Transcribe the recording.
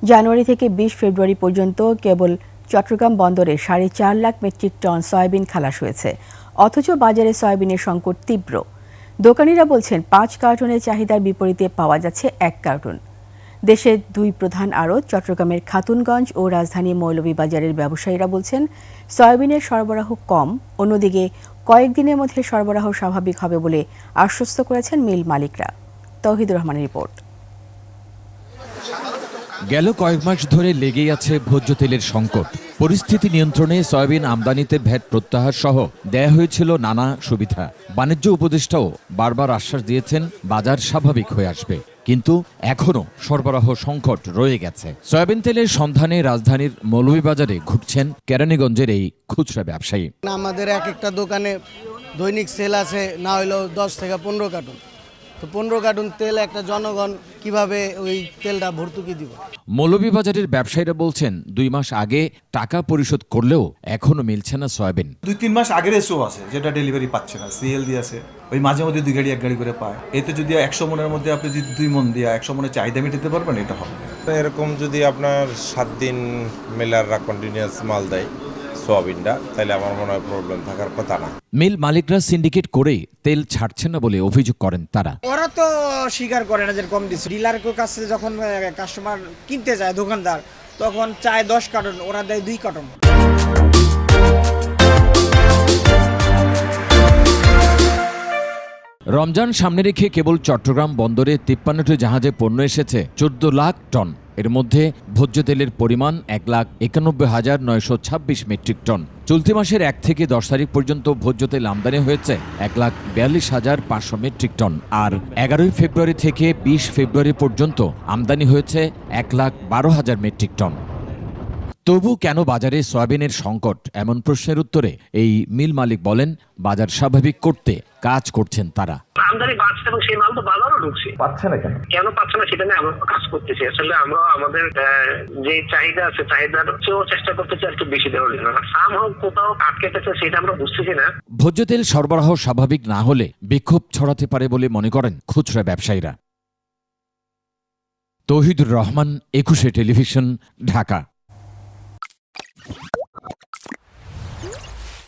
জানুয়ারি থেকে ২০ ফেব্রুয়ারি পর্যন্ত কেবল চট্টগ্রাম বন্দরে ৪.৫ লাখ মেট্রিক টন সয়াবিন খালাস হয়েছে। অথচ বাজারে সয়াবিনের সংকট তীব্র। দোকানিরা বলছেন ৫ কার্টনের চাহিদার বিপরীতে পাওয়া যাচ্ছে ১ কার্টন। দেশের দুই প্রধান আড়ত চট্টগ্রামের খাতুনগঞ্জ ও রাজধানী মৌলভীবাজারের ব্যবসায়ীরা বলছেন সয়াবিনের সরবরাহ কম, অন্যদিকে কয়েকদিনের মধ্যে সরবরাহ স্বাভাবিক হবে বলে আশ্বস্ত করেছেন মিল মালিকরা। তৌহিদুর রহমানের রিপোর্ট। গেল কয়েক মাস ধরে লেগেই আছে ভোজ্য তেলের সংকট। পরিস্থিতি নিয়ন্ত্রণে সয়াবিন আমদানিতে ভ্যাট প্রত্যাহার সহ দেয়া হয়েছিল নানা সুবিধা। বাণিজ্য উপদেষ্টাও বারবার আশ্বাস দিয়েছেন বাজার স্বাভাবিক হয়ে আসবে, কিন্তু এখনও সরবরাহ সংকট রয়ে গেছে। সয়াবিন তেলের সন্ধানে রাজধানীর মৌলভীবাজারে ঘুরছেন কেরানীগঞ্জের এই খুচরা ব্যবসায়ী। আমাদের এক একটা দোকানে দৈনিক সেল আছে না হইলেও 10 থেকে 15 কার্টন। তো 15 কার্টন তেল একটা জনগণ কিভাবে ওই তেলটা ভর্তুকি দিব? মৌলভীবাজারের ব্যবসায়ীরা বলছেন 2 মাস আগে টাকা পরিশোধ করলেও এখনো মিলছে না সয়াবিন। 2-3 মাস আগের এসও আছে যেটা ডেলিভারি পাচ্ছে না, সিএল দিয়ে আছে, ওই মাঝে মধ্যে 2 গাড়ি 1 গাড়ি করে পায়। এতে যদি 100 মনের মধ্যে আপনি যদি 2 মন দিয়ে 100 মনের চাহিদা মেটাতে পারবেন, এটা হবে। এরকম যদি আপনার 7 দিন মেলাররা কন্টিনিউয়াস মাল দেয় সোয়াবিনটা, তাহলে আমার মনে হয় প্রবলেম থাকার কথা না। মিল মালিকরা সিন্ডিকেট করে তেল ছাড়ছেন না বলে অভিযোগ করেন তারা। ওরা তো স্বীকার করে না যে কম দিচ্ছে। ডিলারের কাছে যখন কাস্টমার কিনতে যায় দোকানদার, তখন চায় 10 কার্টন, ওরা দেয় 2 কার্টন। রমজান সামনে রেখে কেবল চট্টগ্রাম বন্দরে 53টি জাহাজে পণ্য এসেছে 14 লাখ টন। এর মধ্যে ভোজ্য তেলের পরিমাণ 1,91,926 মেট্রিক টন। চলতি মাসের 1 থেকে 10 তারিখ পর্যন্ত ভোজ্য তেল আমদানি হয়েছে 1,42,500 মেট্রিক টন, আর 11 ফেব্রুয়ারি থেকে 20 ফেব্রুয়ারি পর্যন্ত আমদানি হয়েছে 1,12,000 মেট্রিক টন। তবু কেন বাজারে সয়াবিনের সংকট, এমন প্রশ্নের উত্তরে এই মিল মালিক বলেন, বাজার স্বাভাবিক করতে কাজ করছেন তারা। আমদানি বাড়ছে এবং সেই মাল তো বাজারও ঢুকছে। পাচ্ছে না কেন পাচ্ছে না সেটা নিয়ে আমরা কাজ করতেছি। আসলে আমরা আমাদের যে চাহিদা আছে, চাহিদার চেয়েও চেষ্টা করতেছি আর একটু বেশি দেওয়ার জন্য। সামহাও কোথাও আটকে গেছে সেটা আমরা বুঝতেছি না। ভোজ্য তেল সরবরাহ স্বাভাবিক না হলে বিক্ষোভ ছড়াতে পারে বলে মনে করেন খুচরা ব্যবসায়ীরা। তৌহিদুর রহমান, 21 টেলিভিশন, ঢাকা।